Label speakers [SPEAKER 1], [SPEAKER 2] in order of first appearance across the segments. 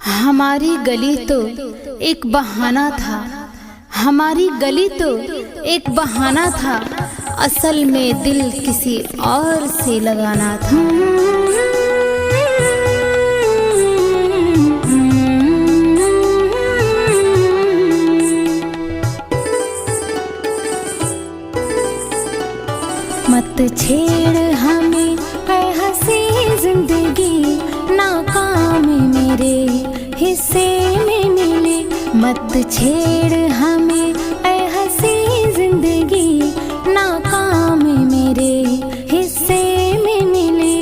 [SPEAKER 1] हमारी गली तो एक बहाना था, हमारी गली तो एक बहाना था, असल में दिल किसी और से लगाना था। मत छेड़ हमें ऐ हंसी जिंदगी, नाकाम मेरे हिस्से में मिले। मत छेड़ हमें ऐ हंसी जिंदगी, नाकाम मेरे हिस्से में मिले।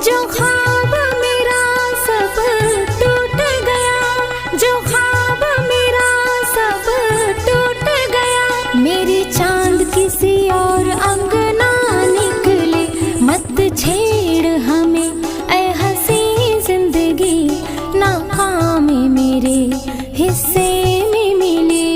[SPEAKER 1] जो ख्वाब मेरा सब टूट गया, जो ख्वाब मेरा सब टूट गया। मेरी चांद किसी और अंगना निकले। मत छेड़ हमें ऐ हंसी जिंदगी, नाकाम मेरे हिस्से में मिले।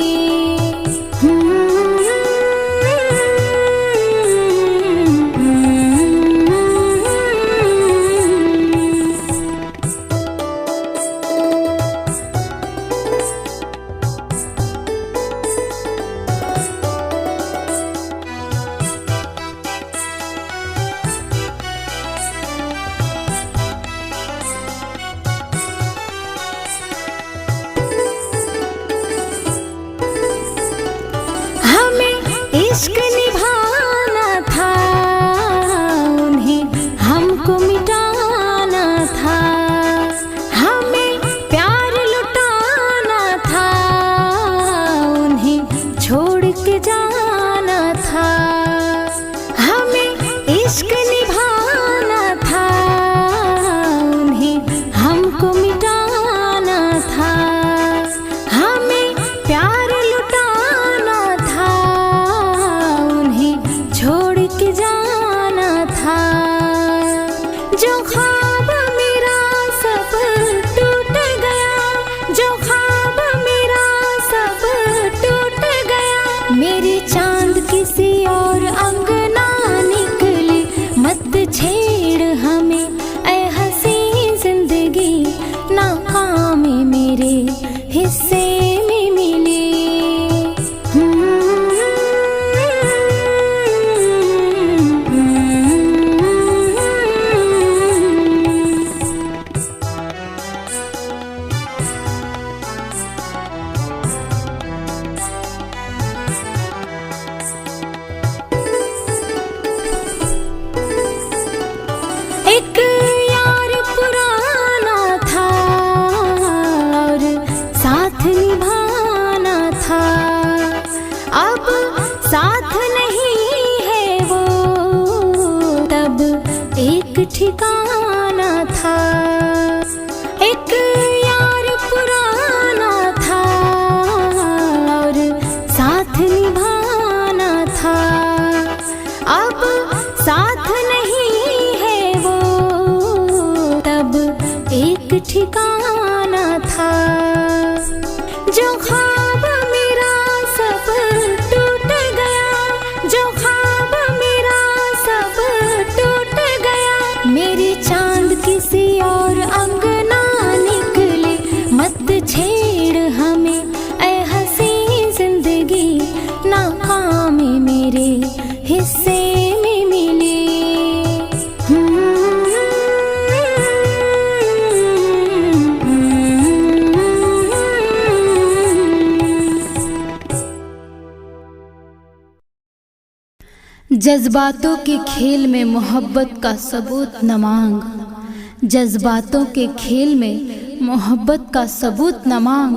[SPEAKER 1] इश्क निभाना था, उन्हें हमको मिटाना था। हमें प्यार लुटाना था, उन्हें छोड़ के जाना था। हमें इश्क निभाना था, उन्हें हमको मिटाना था। हमें प्यार छोड़ के जाना था। जो ख्वाब मेरा सब टूट गया, जो ख्वाब मेरा सब टूट गया। मेरी चांद किसी और अंगना निकली। मत छेड़ हमें ऐ हंसी जिंदगी, नाकाम मेरे हिस्से में मिली। एक यार पुराना था और साथ निभाना था। अब साथ नहीं है वो, तब एक ठिकाना था। एक यार पुराना था और साथ निभाना था। अब साथ नहीं है वो, तब एक ठिकाना था। जो ख्वाब मेरा सब टूट गया, जो ख्वाब मेरा सब टूट गया। मेरी चांद किसी और अंगना निकले। मत छेड़ हमें ऐ हंसी जिंदगी, नाकाम मेरे हिस्से में मिले। जज्बातों के खेल में मोहब्बत का सबूत न मांग, जज्बातों के खेल में मोहब्बत का सबूत न मांग।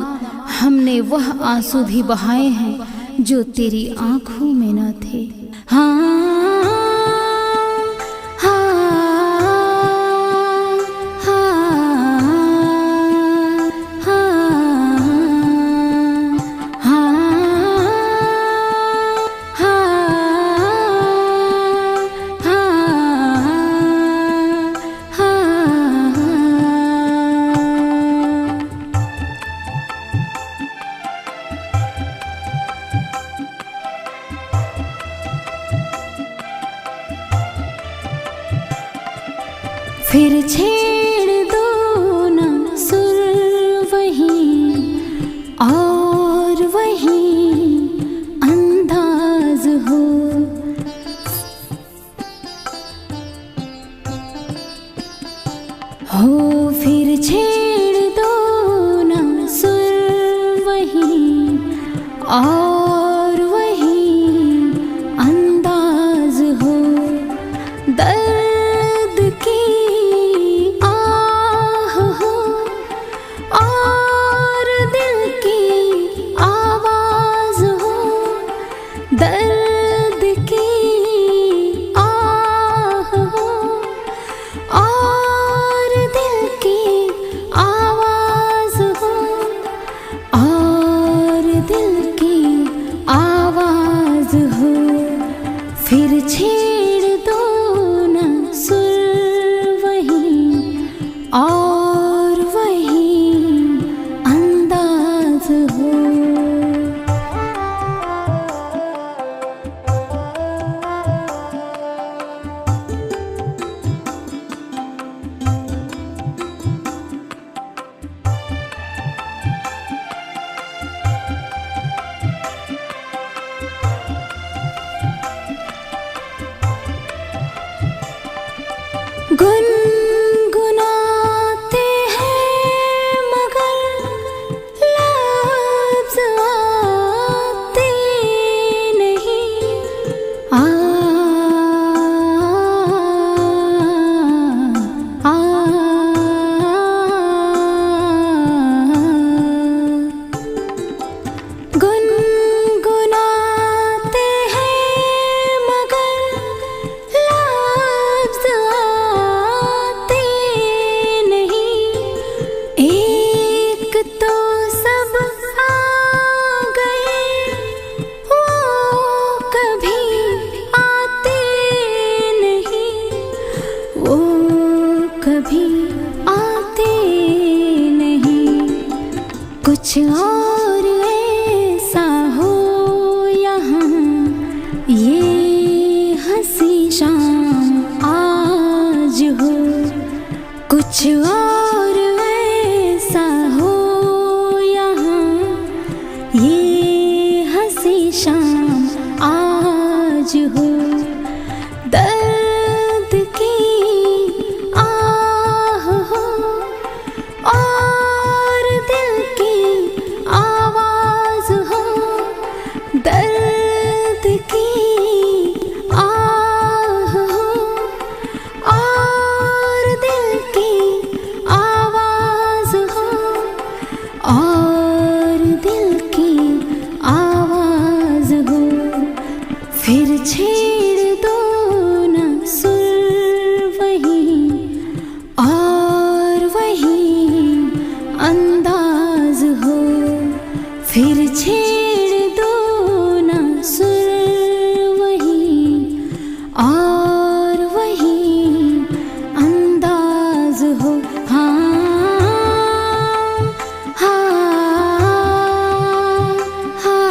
[SPEAKER 1] हमने वह आंसू भी बहाए हैं जो तेरी आंखों में न थे। कुछ और ऐसा हो यहाँ, ये हंसी शाम आज हो। कुछ और ऐसा हो यहाँ, ये हंसी शाम आज हो। दर्द की आह हो और दिल की आवाज हो। दर्द की आह हो और दिल की आवाज हो, और दिल की आवाज हो। फिर छेड़ दो न सुर वही, और वही अंदाज हो। फिर छेड़ दो न सुर वही, और वही अंदाज हो। हाँ हाँ हाँ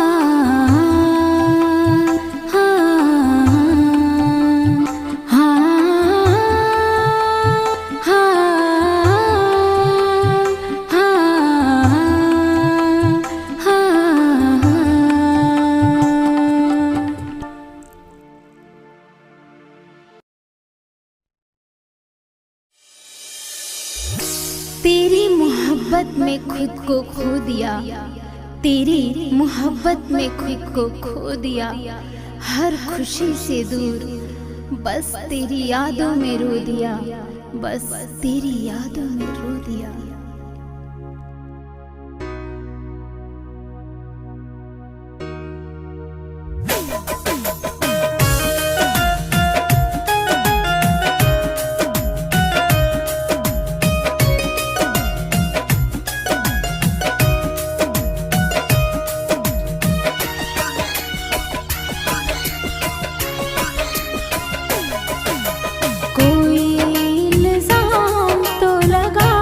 [SPEAKER 1] तेरी मोहब्बत में खुद को खो दिया, तेरी मोहब्बत में खुद को खो दिया। हर खुशी से दूर, बस तेरी यादों में रो दिया, बस तेरी यादों में रो दिया। कोई इल्ज़ाम तो लगा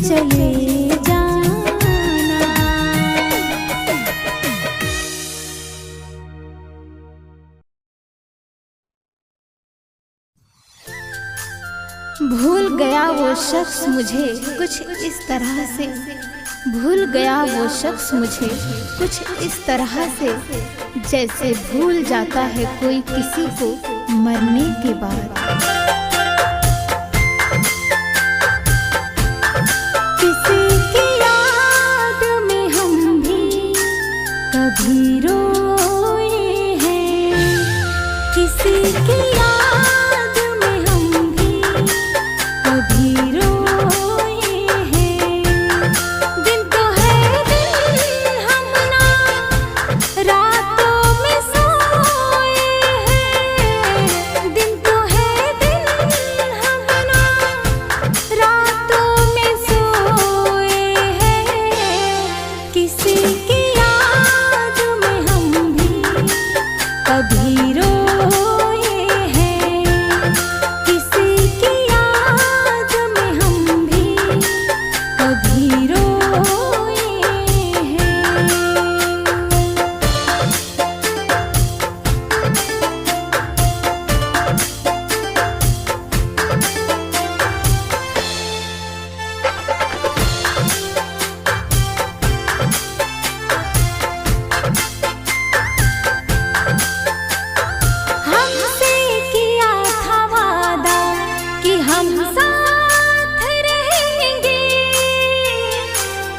[SPEAKER 1] चले जाना। भूल गया वो शख्स मुझे कुछ इस तरह से, भूल गया वो शख्स मुझे कुछ इस तरह से, जैसे भूल जाता है कोई किसी को मरने के बाद। किसी की याद में हम भी कभी रोए हैं, किसी की याद में हम भी कभी रोए हैं। दिन तो है दिन हम ना रातों में सोए हैं, दिन तो है दिन हम ना रातों में सोए हैं। किसी की याद में हम भी कभी रोए हैं, किसी की याद में हम भी कभी रोए हैं। हमसे किया था वादा कि हम साथ रहेंगे,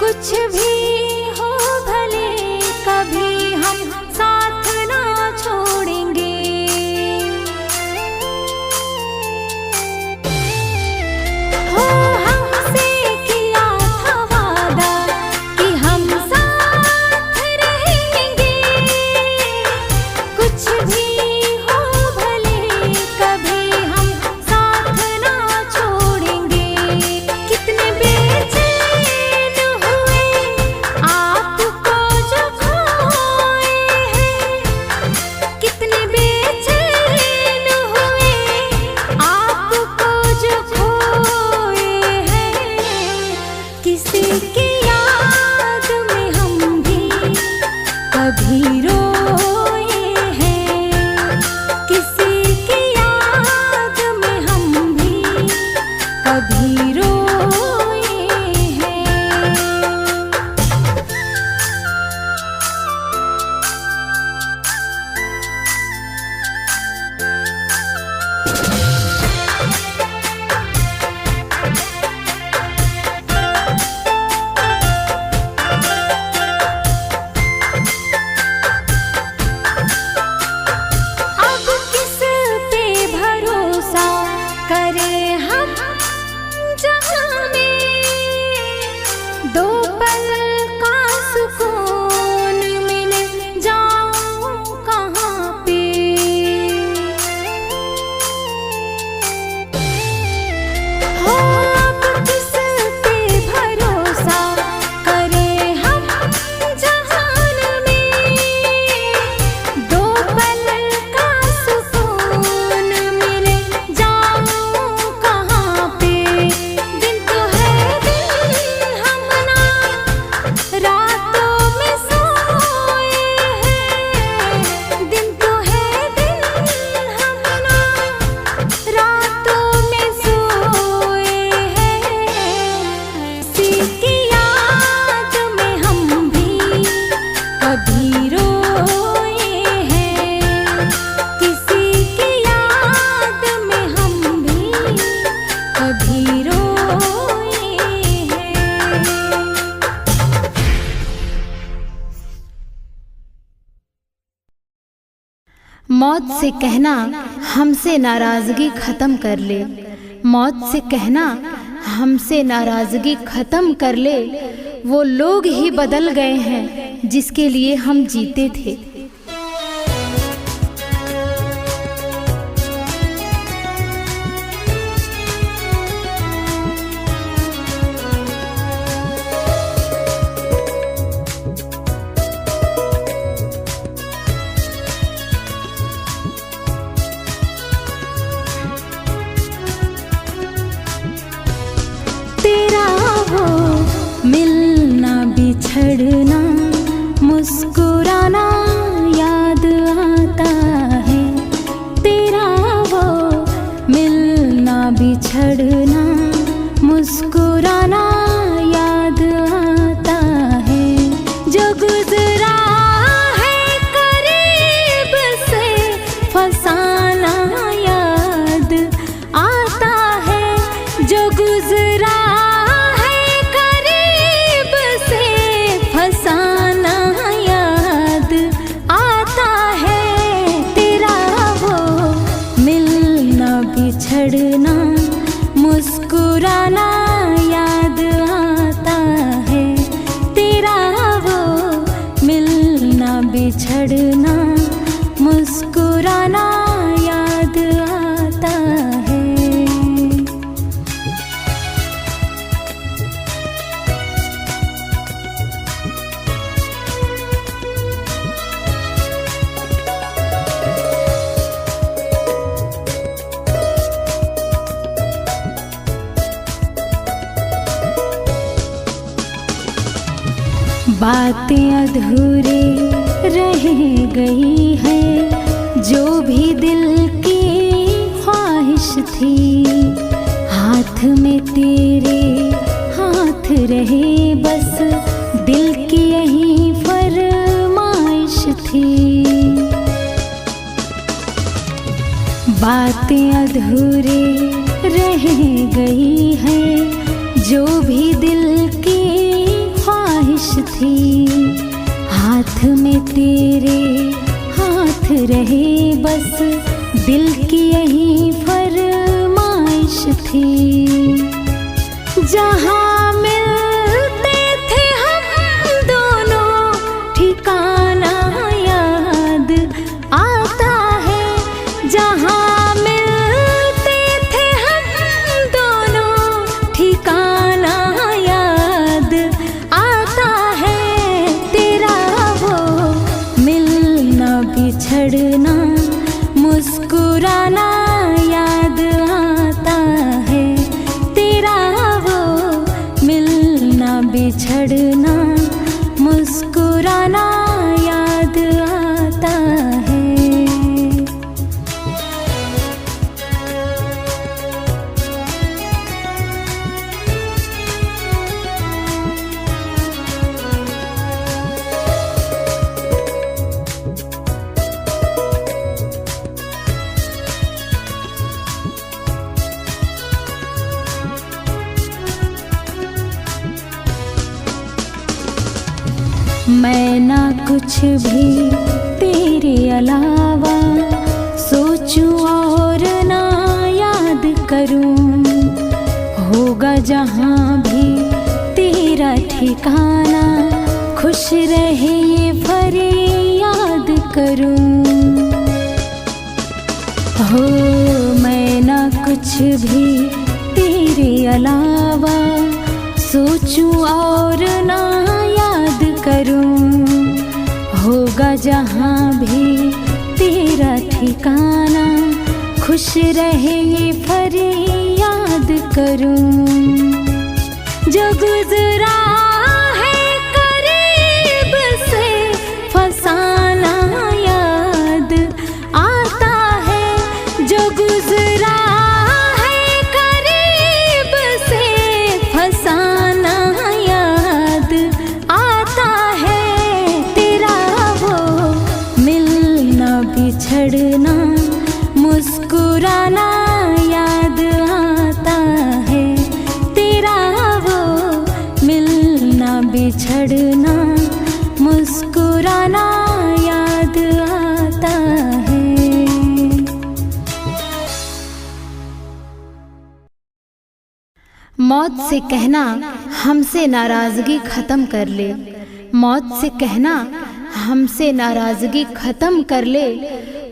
[SPEAKER 1] कुछ भी हो भले कभी हम साथ ना छोड़ेंगे। हो हमसे किया था वादा कि हम साथ रहेंगे, कुछ भी हो भले कभी हम साथ ना छोड़ेंगे। कितने बेचैन हुए आपको जो खोए हैं, कितने बेचैन हुए आपको जो खोए हैं। किसी की याद में हम भी कभी रोए हैं, किसी की याद में हम भी कभी रोए हैं। अब किस पे भरोसा करें हम जहाँ में, दो पल का सुकून मिल जाऊं कहाँ पे। हो अब किस पे भरोसा करें हम जहान में, दो पल का सुकून मिल जाऊं कहाँ पे। दिन तो है दिन हम ना रातों में सोए हैं, दिन तो है दिन हम ना रातों में सोए हैं। किसी की याद में हम भी कभी रोए हैं, किसी की याद में हम भी कभी रोए हैं। मौत से कहना हमसे नाराजगी खत्म कर ले, मौत से कहना हमसे नाराजगी खत्म कर ले। वो लोग ही बदल गए हैं जिसके लिए हम जीते थे। तेरा वो बिछड़ना मुस्कुराना याद आता है, तेरा वो मिलना बिछड़ना मुस्कुराना याद आता है। जो गुजरा है करीब से फसाना याद आता है, जो गुजरा है करीब से फसाना याद आता है, तेरा वो मिलना बिछड़ना मुस्कुराना याद आता है, तेरा वो मिलना बिछड़ना मुस्कुराना याद आता है। बातें अधूरी रह गई है, जो भी दिल की ख्वाहिश थी, हाथ में तेरे हाथ रहे बस दिल की यही फरमाइश थी। बातें अधूरी रह गई है, जो भी दिल की ख्वाहिश थी, हाथ में तेरे हाथ रहे बस दिल की यही फरमाइश थी। जहाँ मिलते थे हम दोनों ठिकाना याद आता है, जहाँ मिलते थे हम दोनों ठिकाना याद आता है, तेरा वो मिलना बिछड़ना मुस्कुराना याद आता है, तेरा वो मिलना बिछड़ना मुस्कुराना याद आता है। मैं ना कुछ भी तेरे अलावा सोचूं और ना याद करूं, होगा जहाँ भी तेरा ठिकाना खुश रहे ये फरियाद करूं। हो मैं ना कुछ भी तेरे अलावा सोचूं और ना याद करूं, होगा जहाँ भी तेरा ठिकाना खुश रहे ये फरियाद करूं। जो गुजरा है करीब से फसाना याद आता है, जो गुजरा है करीब से फसाना याद आता है, तेरा वो मिलना बिछड़ना मुस्कुराना याद आता है, तेरा वो मिलना बिछड़ना मुस्कुराना याद आता है। मौत से कहना हमसे नाराजगी खत्म कर ले, मौत से कहना हमसे नाराजगी खत्म कर ले,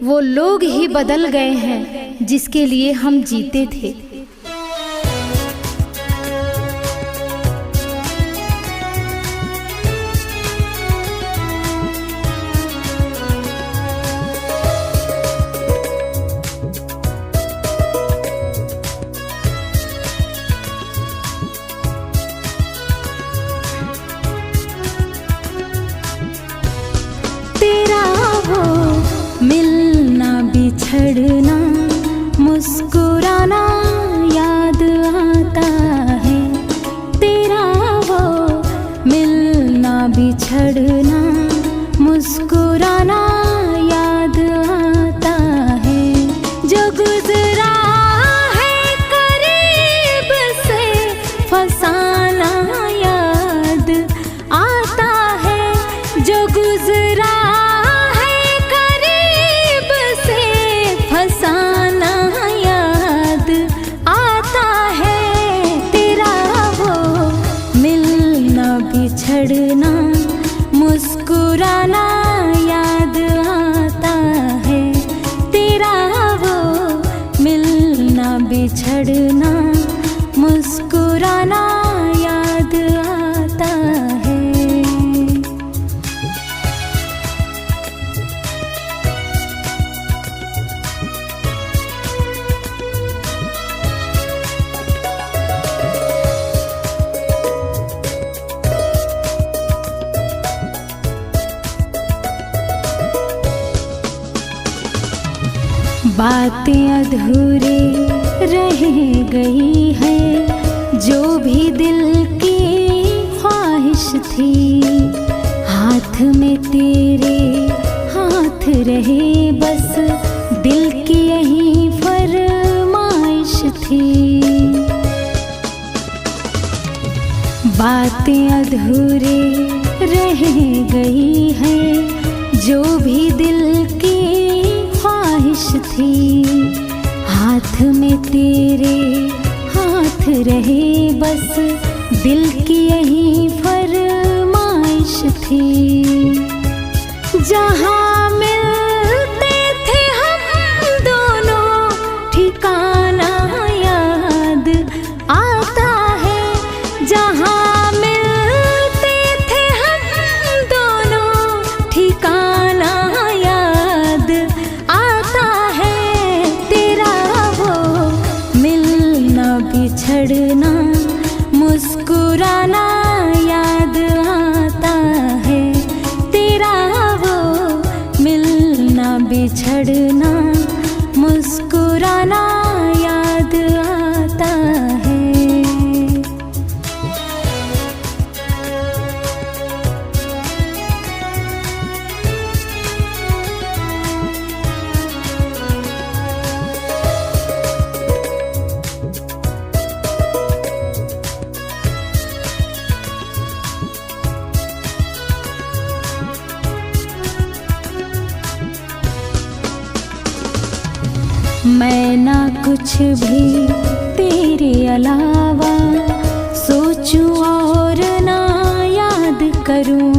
[SPEAKER 1] वो लोग ही बदल गए हैं जिसके लिए हम जीते थे। बिछड़ना मुस्कुराना याद आता है, तेरा वो मिलना बिछड़ना मुस्कुराना याद आता है। जो गुजरा है करीब से फसाना याद आता है, जो गुजरा है करीब से फसाना याद आता है, तेरा वो मिलना बिछड़ना मुस्कुराना याद आता है, तेरा वो मिलना बिछड़ना मुस्कुराना याद आता है। बातें अधूरी रह गई है, जो भी दिल की ख्वाहिश थी, हाथ में तेरे हाथ रहे बस दिल की यही फरमाइश थी। बातें अधूरी रह गई है, जो भी दिल की ख्वाहिश थी, हाथ में तेरे हाथ रहे बस दिल की यही फरमाइश थी। जहाँ मिलते थे हम दोनों ठिकाना याद आता है, जहाँ मिलते थे हम दोनों ठिकाना याद आता है, तेरा वो मिलना बिछड़ना मुस्कुराना याद आता है, तेरा वो मिलना बिछड़ना मुस्कुराना याद आता है। मैं ना कुछ भी तेरे अलावा सोचूं और ना याद करूं,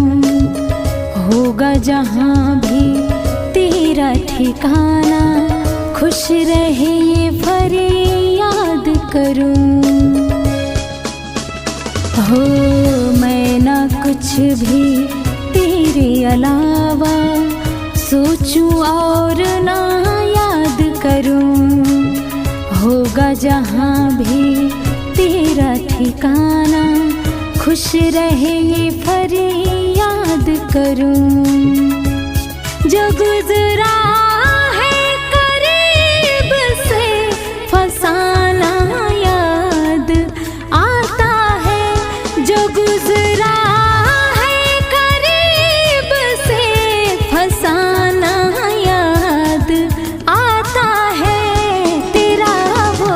[SPEAKER 1] होगा जहां भी तेरा ठिकाना, खुश रहे ये फरियाद करूं। हो मैं ना कुछ भी तेरे अलावा सोचूं और ना याद करूं, होगा जहां भी तेरा ठिकाना, खुश रहे ये फरियाद करूं। जो गुजरा है करीब से फसाना याद आता है, जो गुजरा है करीब से फसाना याद आता है, तेरा वो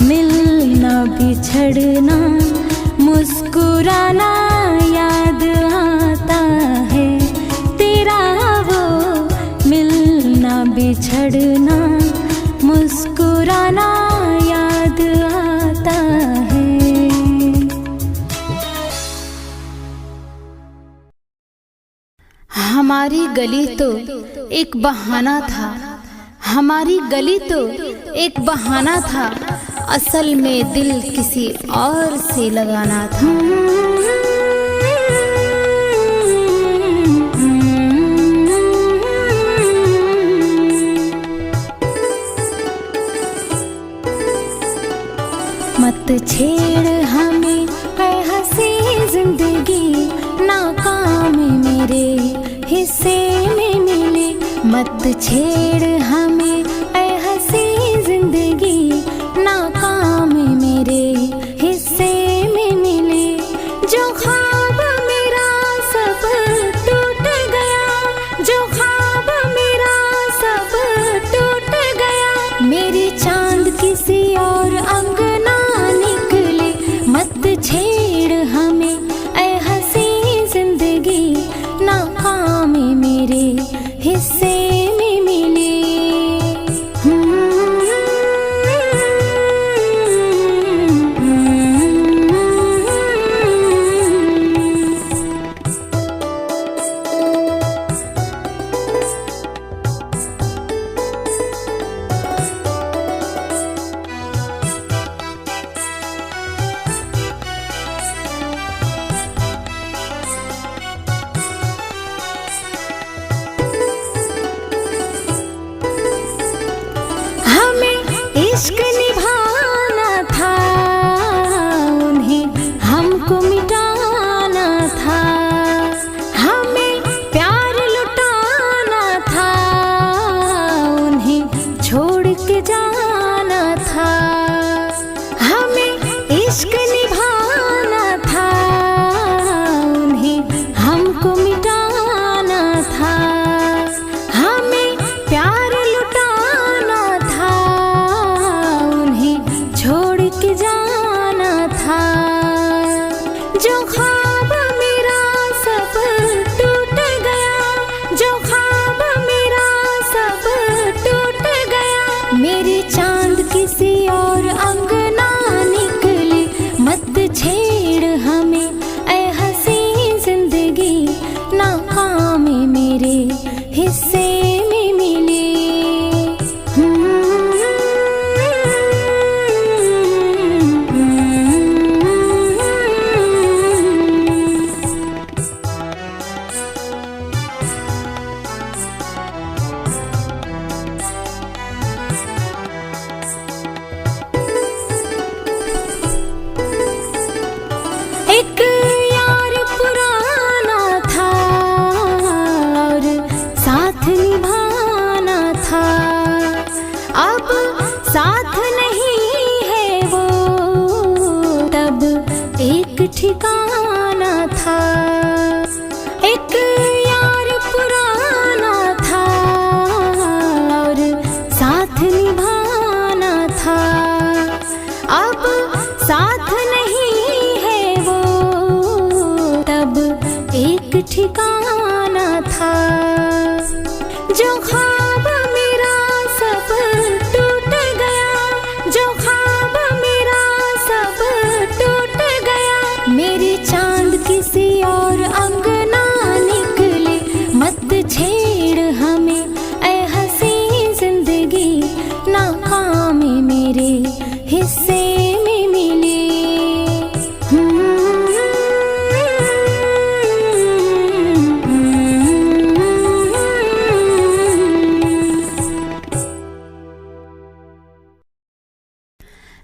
[SPEAKER 1] मिलना बिछड़ना मुस्कुराना याद आता है, तेरा वो मिलना बिछड़ना मुस्कुराना याद आता है। हमारी गली तो एक बहाना था, हमारी गली तो एक बहाना था, असल में दिल किसी और से लगाना था। मत छेड़ हमें ऐ हंसी जिंदगी, नाकाम मेरे हिस्से में मिले। मत छेड़ हमें ऐ ठिकाना था, एक यार पुराना था और साथ निभाना था। अब साथ नहीं है वो, तब एक ठिकाना था। जो ख्वाब मेरा सब टूट गया, जो ख्वाब मेरा सब टूट गया। मेरे चांद किसी और अंगना निकले, मत छेड़ हमें ऐ हंसी जिंदगी, नाकामी मेरे हिस्से में मिली।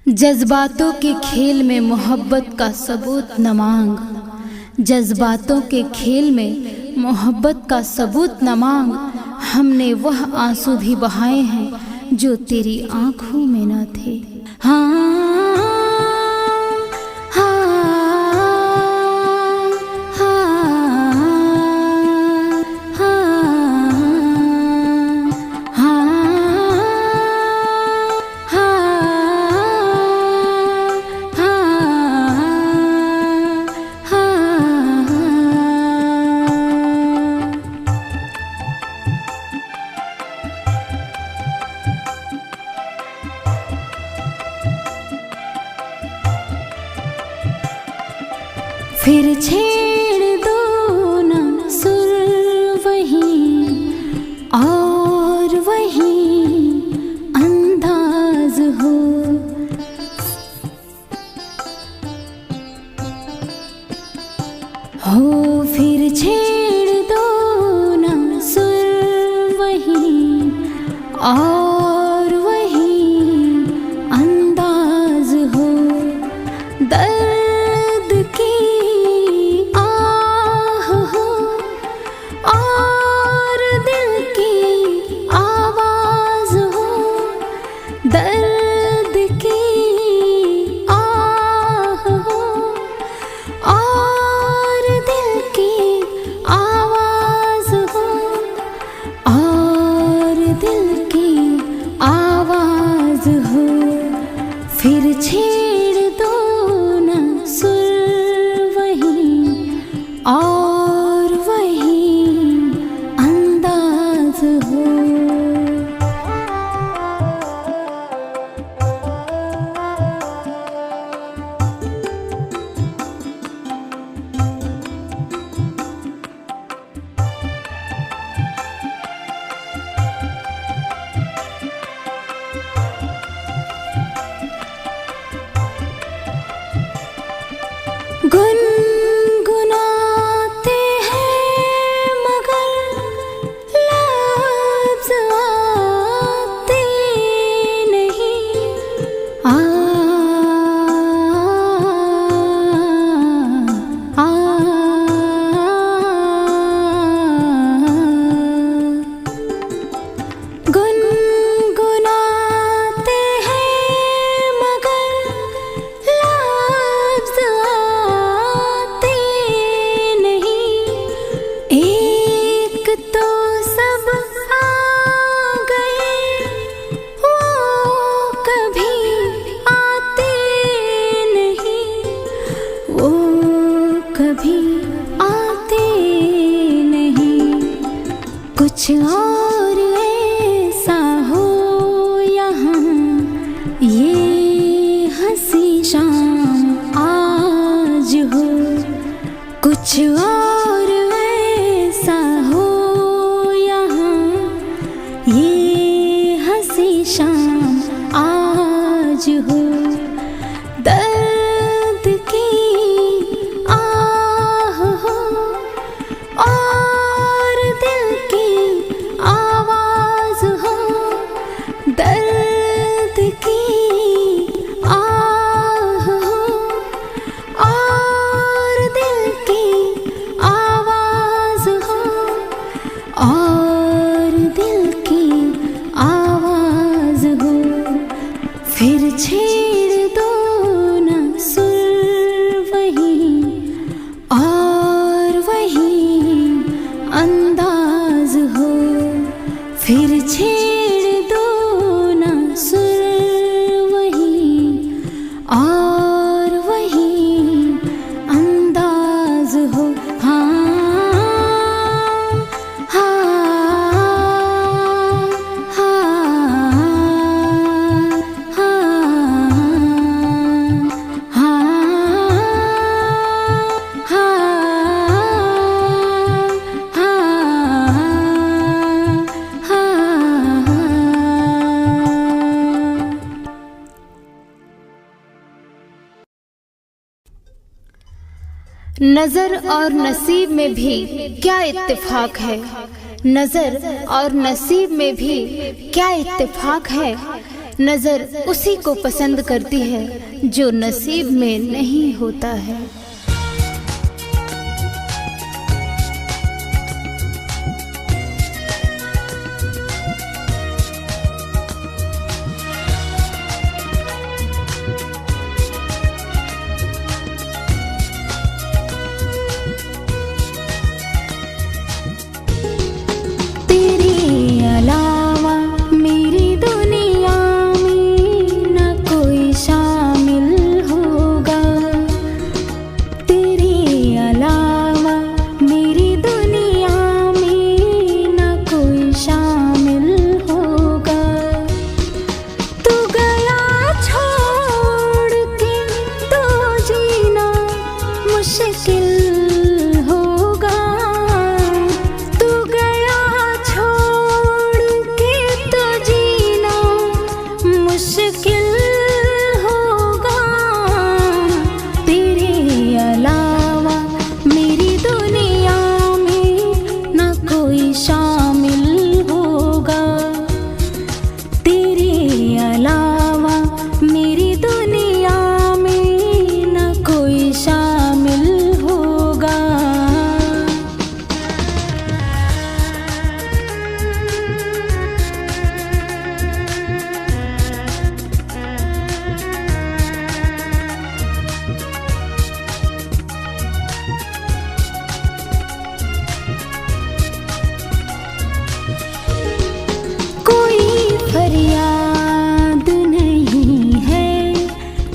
[SPEAKER 1] जज्बातों के खेल में मोहब्बत का सबूत न मांग, जज्बातों के खेल में मोहब्बत का सबूत न मांग। हमने वह आंसू भी बहाए हैं जो तेरी आंखों में न थे। फिर छेड़ दो ना सुर वही और वही अंदाज हो। फिर छेड़ दो ना सुर वही और वही अंदाज हो। दर्द की और दिल की आवाज हो, दर्द की आह हो और दिल की नजर और नसीब में भी क्या इत्तेफाक है, नजर और नसीब में भी क्या इत्तेफाक है। नजर उसी को पसंद करती है जो नसीब में नहीं होता है।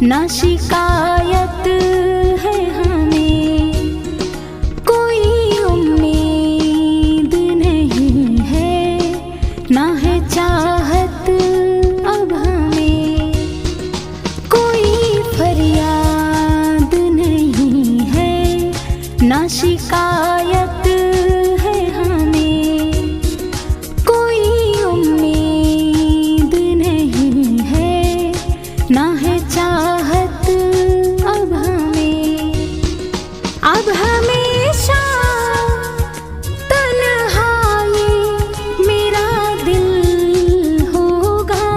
[SPEAKER 2] ना शिकायत है हमें, कोई उम्मीद नहीं है, ना है चाहत अब हमें। कोई फरियाद नहीं है, ना शिकायत है हमें, कोई उम्मीद नहीं है, ना है चाहत अब हमें। अब हमेशा तन्हाई मेरा दिल होगा,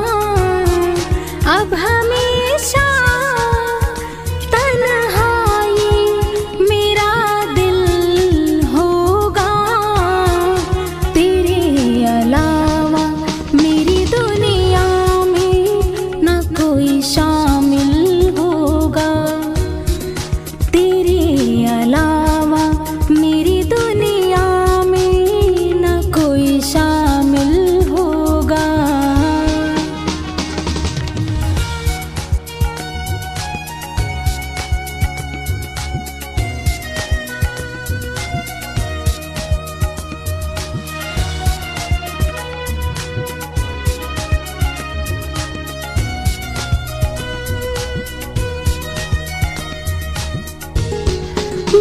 [SPEAKER 2] अब हमेशा तन्हाई मेरा दिल होगा। तेरे अलावा मेरी दुनिया में ना कोई शामिल होगा, तेरे अलावा मेरी दुनिया में ना कोई शामिल होगा।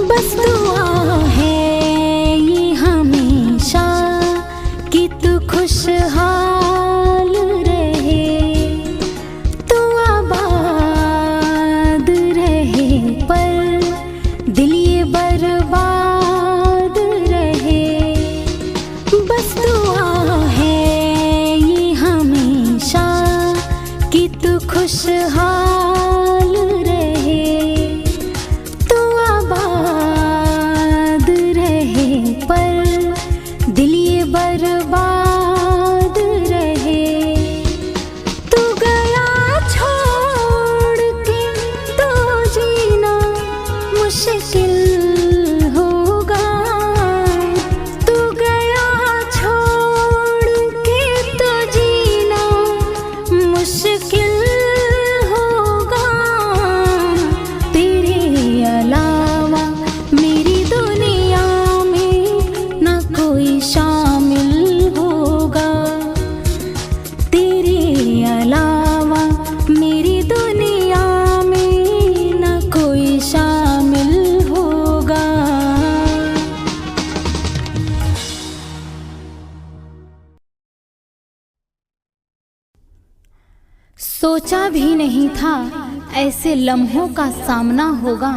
[SPEAKER 2] बस दुआ है ये हमेशा कि तू खुशहाल रहे, तू आबाद रहे, पर दिल ये बर्बाद रहे। बस दुआ है ये हमेशा कि तू खुशहाल रहे, तू आबाद रहे, पर दिल ये बर्बाद रहे। तू गया छोड़ के तो जीना मुश्किल होगा, तू गया छोड़ के तो जीना मुश्किल होगा। तेरे अलावा मेरी दुनिया में ना कोई शामिल होगा, तेरे अलावा मेरी दुनिया में ना कोई शामिल होगा।
[SPEAKER 1] सोचा भी नहीं था ऐसे लम्हों का सामना होगा,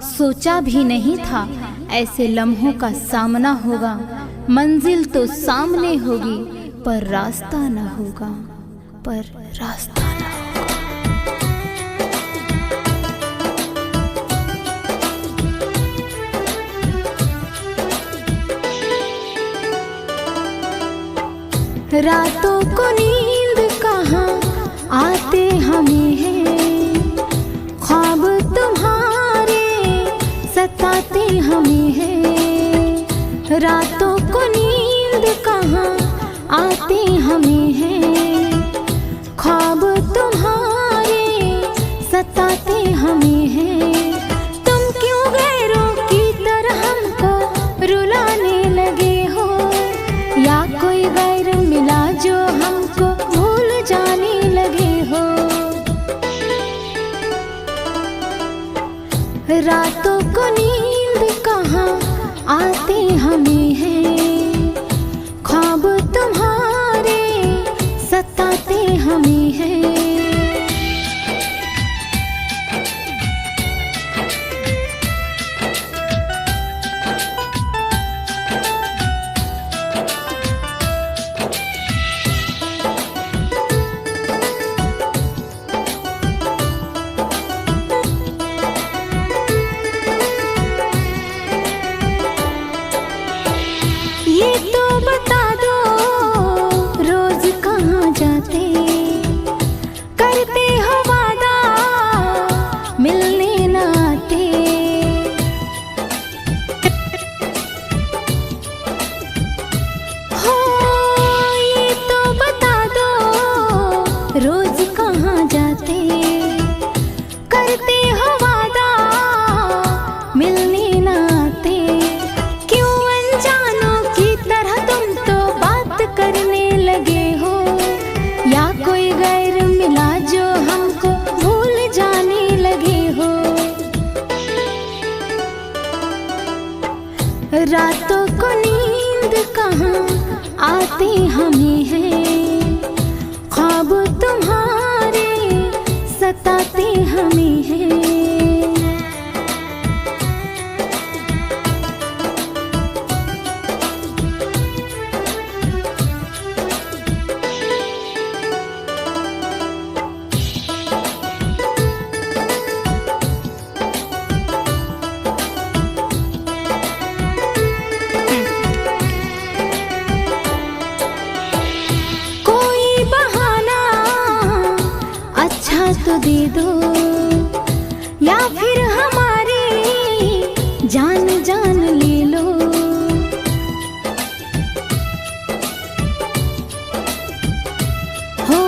[SPEAKER 1] सोचा भी नहीं था ऐसे लम्हों का सामना होगा। मंजिल तो सामने होगी पर रास्ता न होगा, पर रास्ता न होगा। रातों को नींद कहाँ आते हमें हैं, ख्वाब तुम्हारे सताते हमें हैं। रातों को नींद कहाँ आते हमें हैं, ख्वाब तुम्हारे सताते हमें हैं। तुम क्यों गैरों की तरह हमको रुलाने लगे हो, या कोई गैर मिला जो हमको भूल जाने लगे हो। रातों को नींद कहाँ आते हमें हैं, ख्वाब तुम्हारे सताते हमें हैं। ये तो बता दो रोज कहाँ जाते, करते हो वादा मिलने न आते। हो ये तो बता दो रोज कहाँ जाते, करते हो वादा मिलने न आते। क्यों अनजानों की तरह तुम तो बात करने लगे हो, या कोई गैर मिला जो हमको भूल जाने लगे हो। रातों को नींद कहाँ आते हमें हैं, ख्वाब तुम्हारे सताते हमें हैं। कोई बहाना अच्छा तो दे दो, या फिर हमारी जान जान ले लो। हो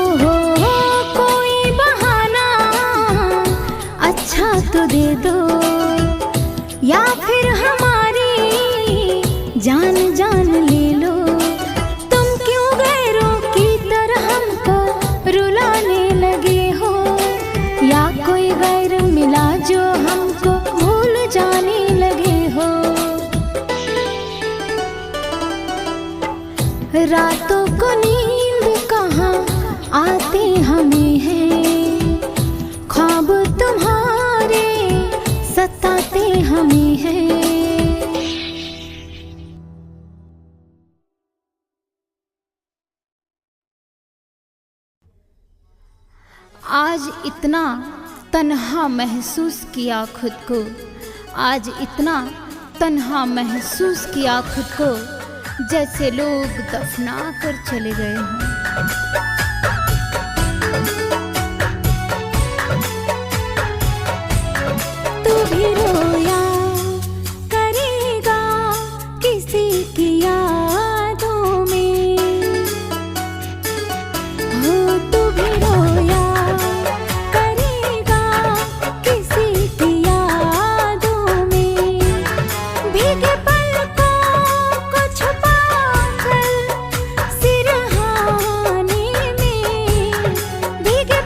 [SPEAKER 1] कोई बहाना अच्छा तो दे दो, या फिर हमारी जान जान ले लो। तुम क्यों गैरों की तरह हमको रुलाने लगे हो, या कोई गैर मिला जो हमको भूल जाने लगे हो। रातों को नींद कहाँ आते हमें हैं, ख्वाब तुम्हारे सताते हमें हैं। आज इतना तन्हा महसूस किया खुद को, आज इतना तन्हा महसूस किया खुद को, जैसे लोग दफना कर चले गए हों। तू भी रोया करेगा किसी की यादों में, हो तू भी रोया करेगा किसी की यादों में। भीगे पलकों को छुपा कर सिरहाने में, भीगे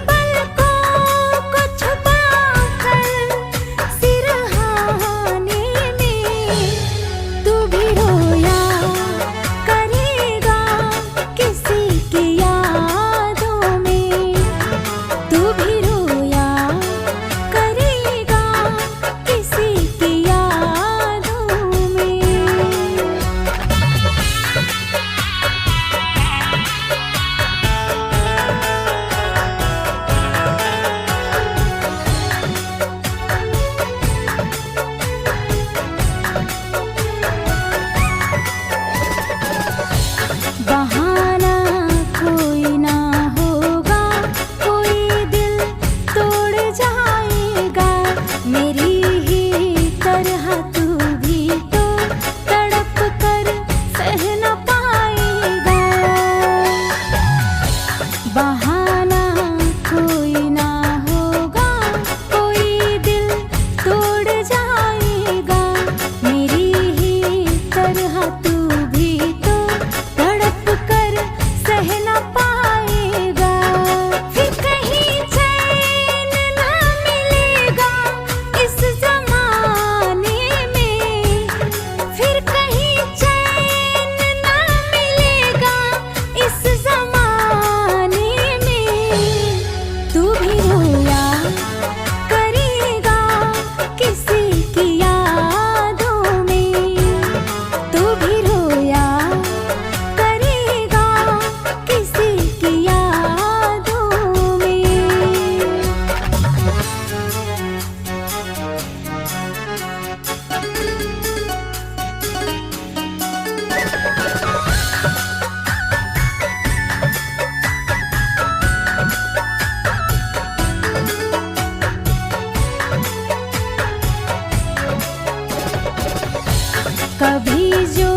[SPEAKER 2] कभी जो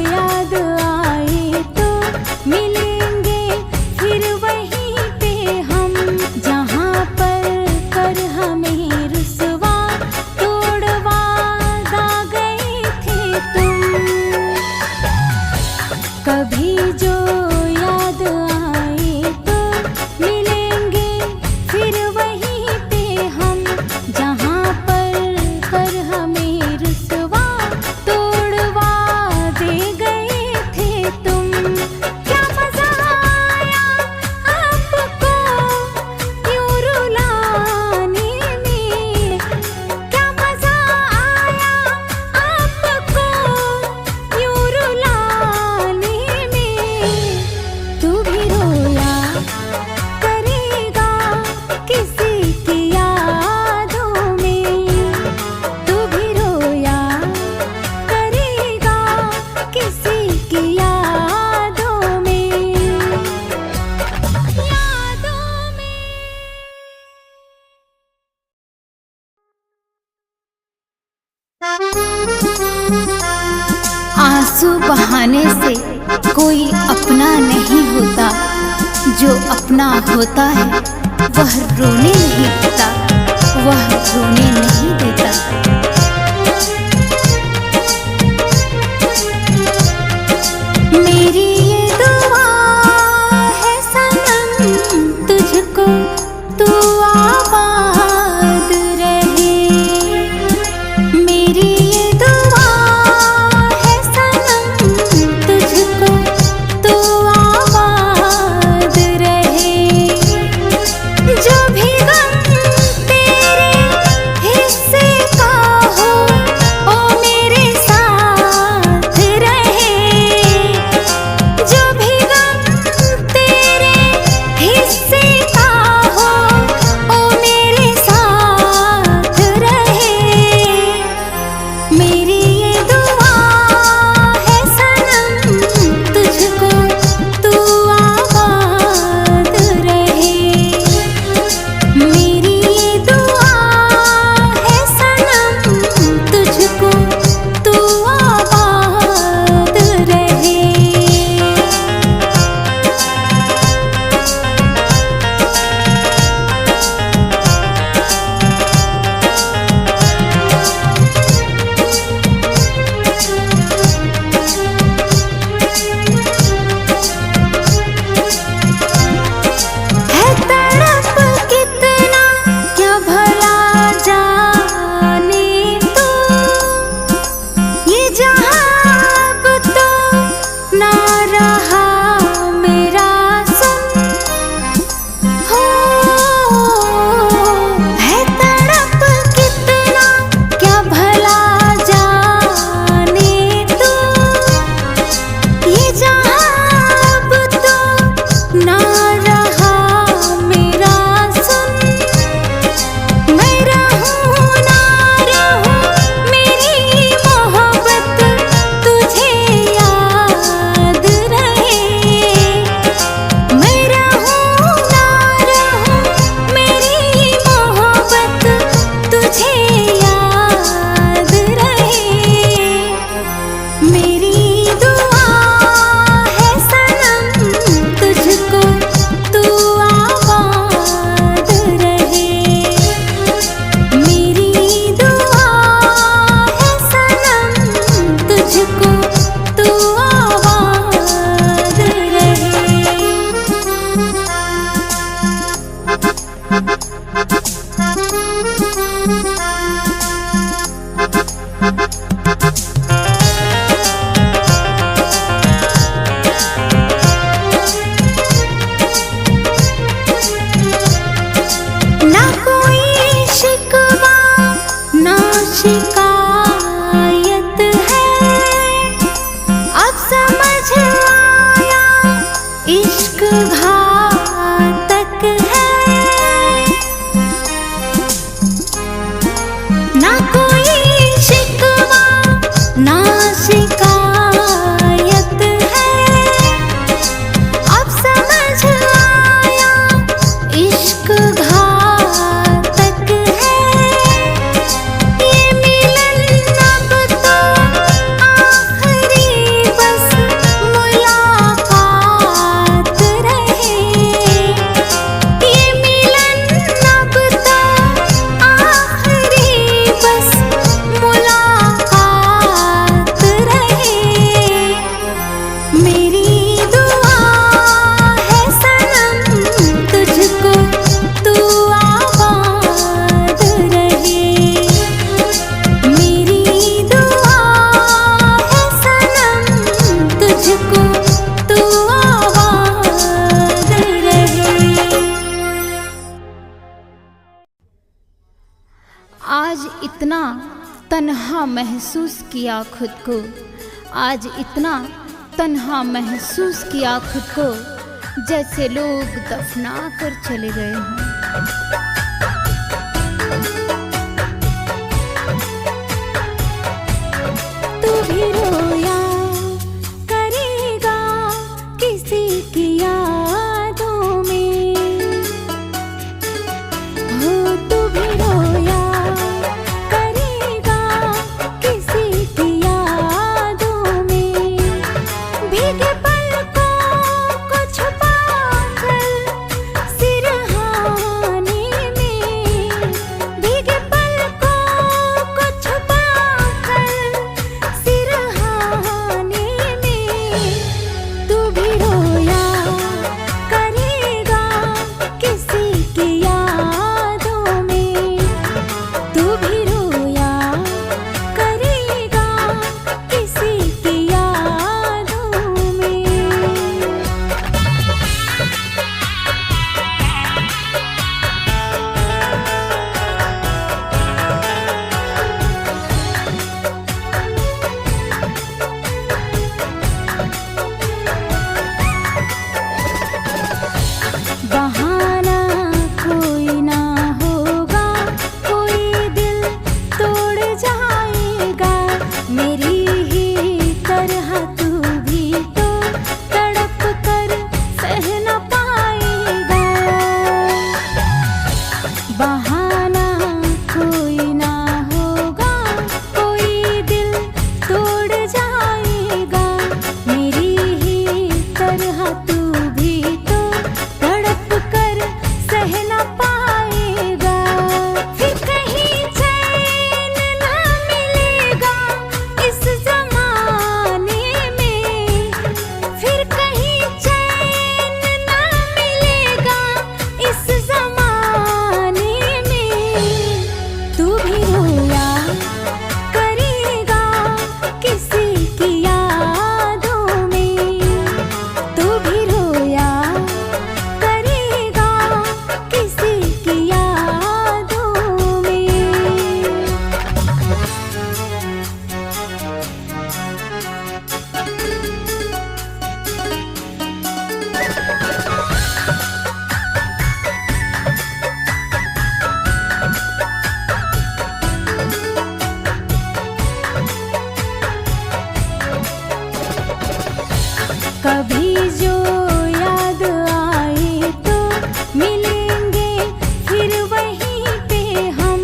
[SPEAKER 2] याद आए तो मिलेंगे फिर वहीं पे हम, जहाँ पर कर हमें रुसवा तोड़वा दा गए थे तुम। कभी जो याद आए तो मिलेंगे फिर वहीं पे हम, जहाँ पर कर हमें रुसवा तोड़वा दे गए थे तुम। क्या मजा आया आपको यूं रुलाने में, क्या मजा आया आपको यूं रुलाने में। तू भी रोया करेगा किसी की यादों में, तू भी रोया करेगा किसी की यादों में, यादों में।
[SPEAKER 1] आंसू बहाने से कोई अपना नहीं होता, जो अपना होता है वह रोने नहीं देता, वह रोने नहीं देता।
[SPEAKER 2] मेरी ये दुआ है सनम तुझको, तू आबाद रहे। मेरी ये दुआ है सनम तुझको, तू आबाद रहे। जो भी गम तेरे हिस्से का हो ओ मेरे साथ रहे। जो भी गम तेरे हिस्से का हो ओ मेरे साथ रहे। मेरी ये दुआ है सनम तुझको, तू आबाद रहे। मेरी ये दुआ है सनम तुझको, तू आबाद रहे। है तड़प कितना क्या भला जाने तू, ये जहाँ अब तो ना रहा मेरा सुन हो। है तड़प कितना क्या भला जाने तू, ये जहाँ अब तो ना रहा मेरा सुन। मैं रहूं ना रहूं मेरी मोहब्बत तुझे याद रहे। मैं रहूं ना रहूं मेरी मोहब्बत तुझे याद रहे। मेरी दुआ है सनम तुझको, तू आबाद रहे। मेरी दुआ है सनम तुझको, तू आबाद रहे। ना कोई शिकवा ना शिकायत है, अब समझ आया इश्क घातक है। ना कोई शिकवा ना शिकायत है, अब समझ आया इश्क घातक है। ये मिलन
[SPEAKER 1] तन्हा महसूस किया खुद को, आज इतना तन्हा महसूस किया खुद को, जैसे लोग दफना कर चले गए हों।
[SPEAKER 2] तू भी रोया करेगा किसी की यादों में, हो तू भी रोया करेगा किसी की यादों में। भीगे पलकों को छुपा कर सिरहाने में, भीगे पलकों को छुपा कर सिरहाने में। तू भी रोया करेगा किसी की यादों में, तू भी रोया करेगा किसी की यादों में। बहाना कोई ना होगा, कोई दिल तोड़ जाएगा। मेरी ही तरह तू भी तो तड़प कर सह न पाएगा। बहाना कोई ना होगा, कोई दिल तोड़ जाएगा। मेरी ही तरह तू भी तो तड़प कर सह न पाएगा। फिर कहीं चैन न मिलेगा इस जमाने में, फिर कहीं चैन न मिलेगा इस जमाने में। तू भी रोया करेगा किसी की यादों में, तू भी रोया करेगा किसी की यादों में। कभी जो याद आए तो मिलेंगे फिर वहीं पे हम,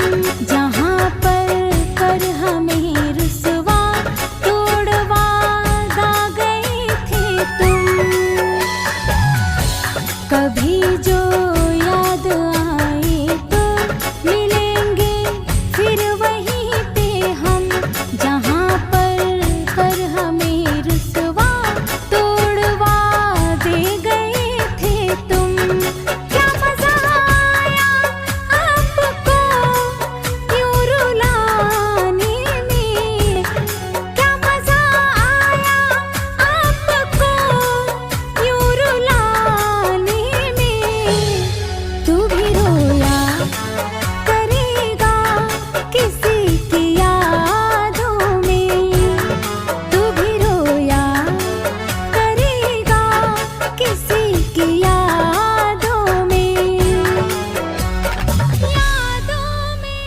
[SPEAKER 2] जहाँ पर कर हमें रुसवा तोड़वा दा गए थे तुम। कभी जो याद आए तो मिलेंगे फिर वहीं पे हम, जहाँ पर कर हमें रुसवा तोड़वा दे गए थे तुम। क्या मजा आया आपको यूं रुलाने में, क्या मजा आया आपको यूं रुलाने में। तू भी रोया करेगा किसी की यादों में, तू भी रोया करेगा किसी की यादों में, यादों में।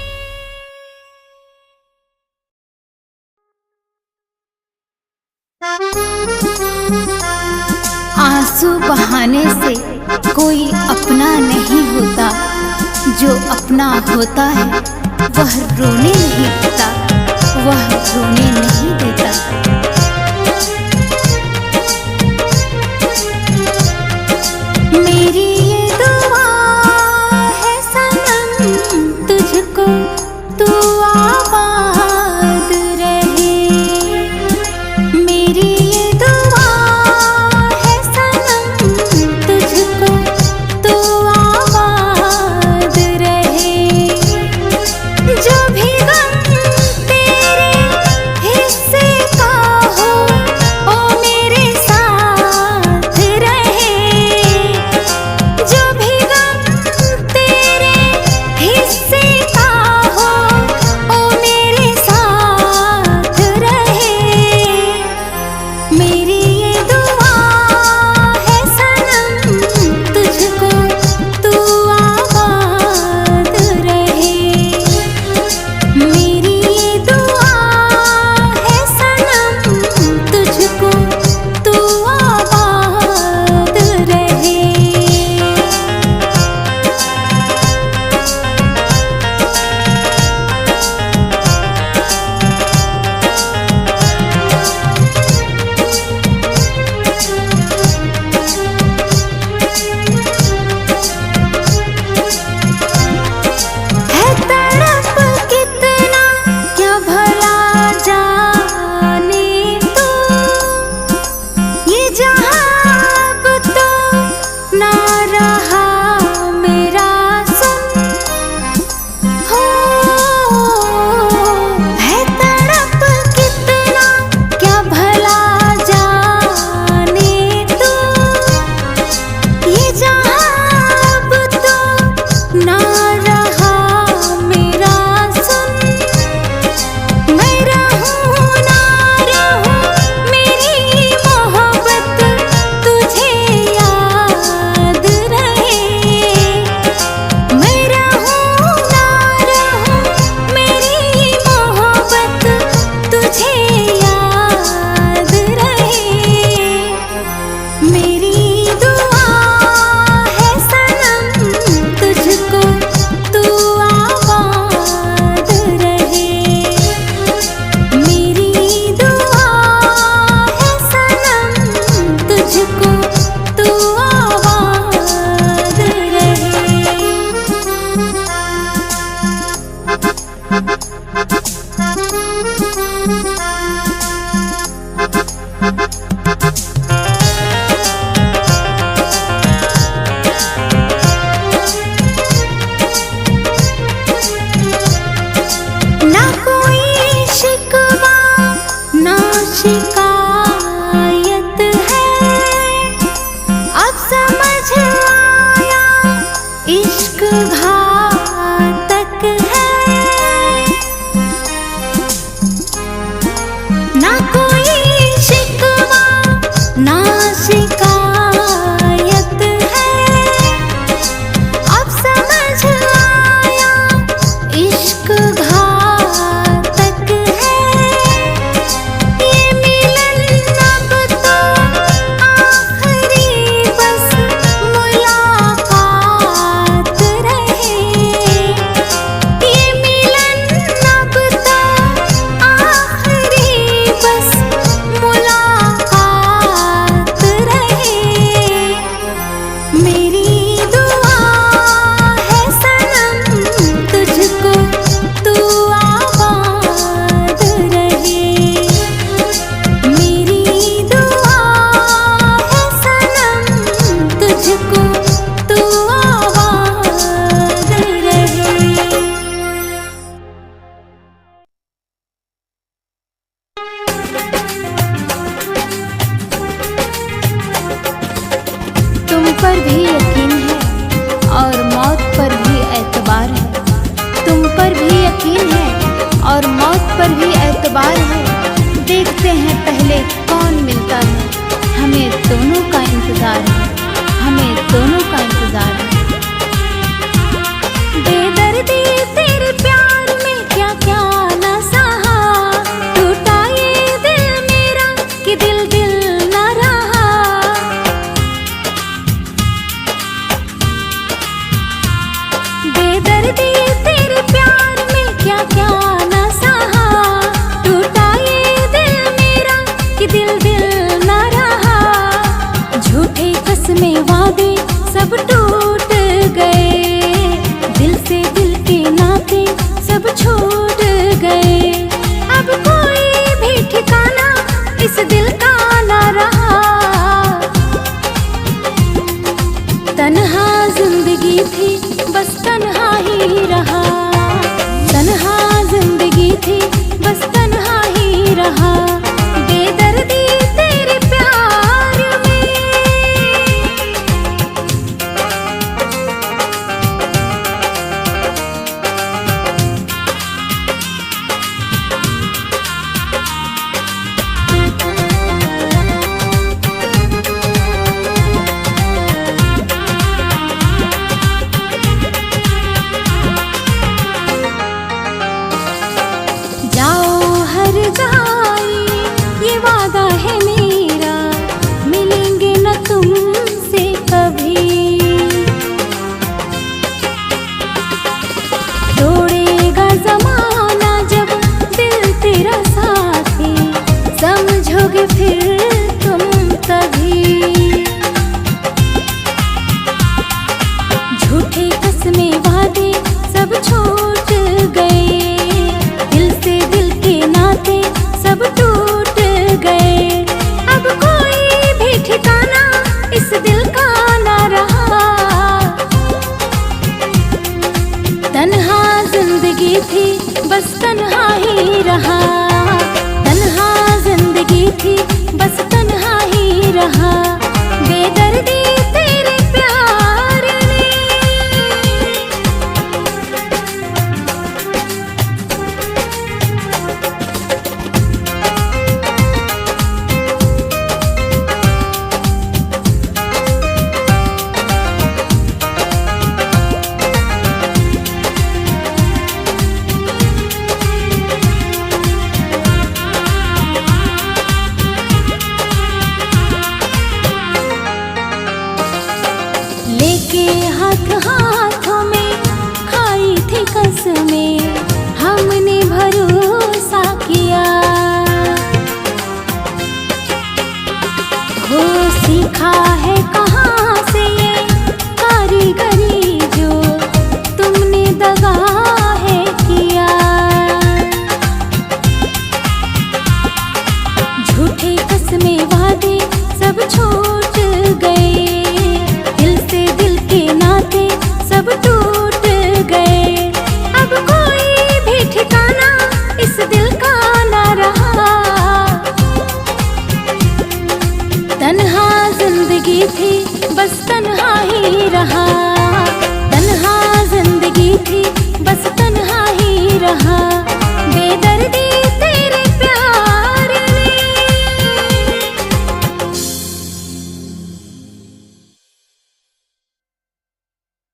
[SPEAKER 1] आंसू बहाने से कोई अपना नहीं होता, जो अपना होता है वह रोने नहीं देता, वह रोने नहीं देता।
[SPEAKER 2] मेरी ये दुआ है सनम तुझको, तू आबाद रहे। मेरी ये दुआ है सनम तुझको, तू आबाद रहे। जो भी गम तेरे शिकायत है। अब समझ आया इश्क घातक है। ना कोई शिकवा ना शिकायत है। अब समझ आया इश्क घातक है। ये मिलन अब तो आखिरी बस मुलाकात रहे। ये मिलन अब तो आखिरी बस मुलाकात रहे। मेरी दुआ है सनम तुझको तू आबाद रहे। मेरी दुआ है सनम तुझको तू आबाद रहे।
[SPEAKER 1] तुम पर भी यकीन है और मौत पर भी एतबार है। तुम पर भी यकीन है और मौत पर भी एतबार है। देखते हैं पहले कौन मिलता है। हमें दोनों का इंतजार है। हमें दोनों का इंतजार है।
[SPEAKER 2] बेदर्दी तेरे प्यार